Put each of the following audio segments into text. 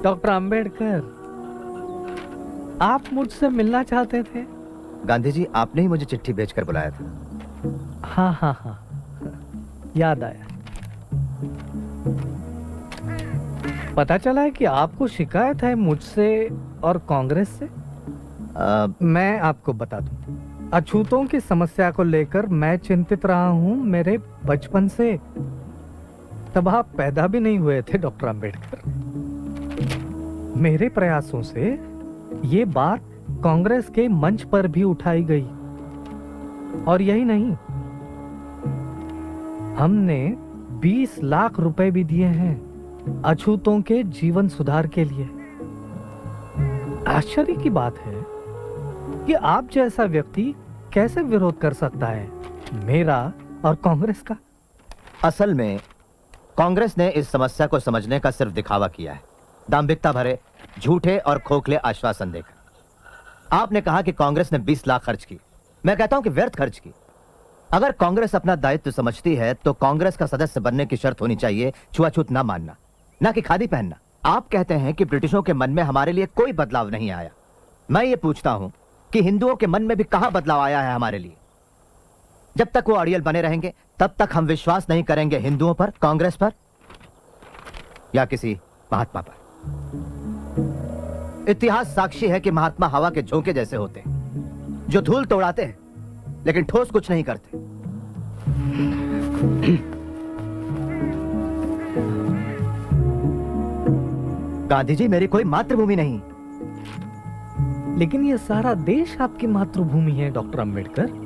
Doctor Ambedkar, आप मुझसे मिलना चाहते थे? गांधी जी, आपने ही मुझे चिट्ठी भेजकर बुलाया था। हाँ हाँ हाँ, याद आया। पता चला है कि आपको शिकायत है मुझसे और कांग्रेस से। मैं आपको बता दूं, अछूतों की समस्या को लेकर मैं चिंतित रहा हूं मेरे बचपन से। तब आप पैदा भी नहीं हुए थे डॉक्टर अंबेडकर। मेरे प्रयासों से ये बात कांग्रेस के मंच पर भी उठाई गई, और यही नहीं, हमने 20 लाख रुपए भी दिए हैं अछूतों के जीवन सुधार के लिए। आश्चर्य की बात है कि आप जैसा व्यक्ति कैसे विरोध कर सकता है मेरा और कांग्रेस का। असल में कांग्रेस ने इस समस्या को समझने का सिर्फ दिखावा किया है, दांभिकता भरे झूठे और खोखले आश्वासन देकर। आपने कहा कि कांग्रेस ने 20 लाख खर्च की। मैं कहता हूं कि व्यर्थ खर्च की। अगर कांग्रेस अपना दायित्व समझती है तो कांग्रेस का सदस्य बनने की शर्त होनी चाहिए छुआछूत ना मानना, ना कि खादी पहनना। आप कहते हैं कि ब्रिटिशों के मन में हमारे लिए कोई बदलाव नहीं आया। मैं ये पूछता हूं कि हिंदुओं के मन में भी कहां बदलाव आया है हमारे लिए? जब तक वो अड़ियल बने रहेंगे तब तक हम विश्वास नहीं करेंगे हिंदुओं पर, कांग्रेस पर या किसी महात्मा पर। इतिहास साक्षी है कि महात्मा हवा के झोंके जैसे होते हैं, जो धूल तो उड़ाते हैं लेकिन ठोस कुछ नहीं करते। गांधी जी, मेरी कोई मातृभूमि नहीं। लेकिन ये सारा देश आपकी मातृभूमि है डॉक्टर अंबेडकर।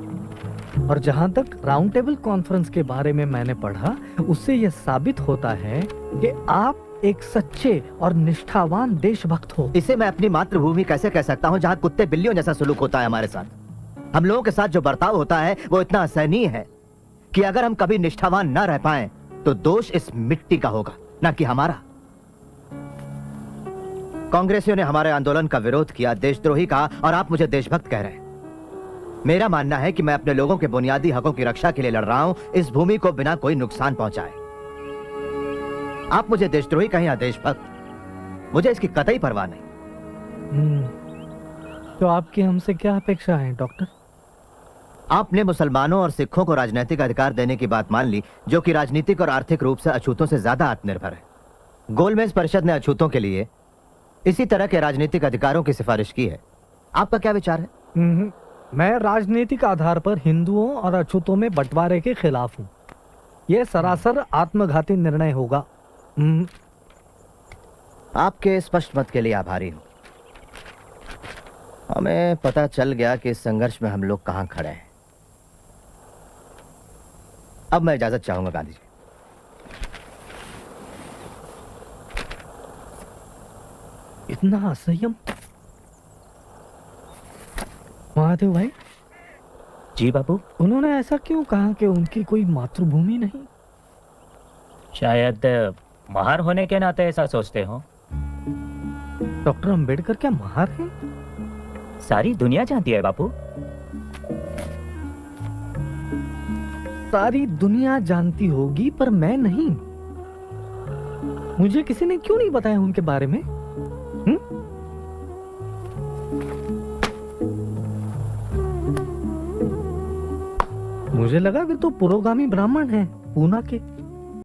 और जहां तक राउंड टेबल कॉन्फ्रेंस के बारे में मैंने पढ़ा, उससे यह साबित होता है कि आप एक सच्चे और निष्ठावान देशभक्त हो। इसे मैं अपनी मातृभूमि कैसे कह सकता हूं जहां कुत्ते बिल्लियों जैसा सलूक होता है हमारे साथ? हम लोगों के साथ जो बर्ताव होता है वो इतना असहनीय है कि अगर हम कभी निष्ठावान ना रह पाए तो दोष इस मिट्टी का होगा, ना कि हमारा। कांग्रेसियों ने हमारे आंदोलन का विरोध किया, देशद्रोही कहा, और आप मुझे देशभक्त कह रहे हैं। मेरा मानना है कि मैं अपने लोगों के बुनियादी हकों की रक्षा के लिए लड़ रहा हूं, इस भूमि को बिना कोई नुकसान पहुंचाए। आप मुझे देशद्रोही कहें या देशभक्त, मुझे इसकी कतई परवाह नहीं। तो आपकी हमसे क्या अपेक्षा है डॉक्टर? आपने मुसलमानों और सिखों को राजनीतिक अधिकार देने की बात मान ली, जो कि राजनीतिक और आर्थिक रूप से अछूतों से ज्यादा आत्मनिर्भर है। गोलमेज परिषद ने अछूतों के लिए इसी तरह के राजनीतिक अधिकारों की सिफारिश की है। आपका क्या विचार है? मैं राजनीतिक आधार पर हिंदुओं और अछूतों में बंटवारे के खिलाफ हूँ। यह सरासर आत्मघाती निर्णय होगा। आपके स्पष्ट मत के लिए आभारी हूं। हमें पता चल गया कि इस संघर्ष में हम लोग कहां खड़े हैं। अब मैं इजाजत चाहूंगा गांधी जी। इतना असंयम? महादेव भाई। जी बाबू। उन्होंने ऐसा क्यों कहा कि उनकी कोई मातृभूमि नहीं? शायद महार होने के नाते ऐसा सोचते हो। डॉक्टर अंबेडकर क्या महार हैं? सारी दुनिया जानती है बापू। सारी दुनिया जानती होगी पर मैं नहीं। मुझे किसी ने क्यों नहीं बताया उनके बारे में? मुझे लगा कि तो पुरोगामी ब्राह्मण हैं पूना के।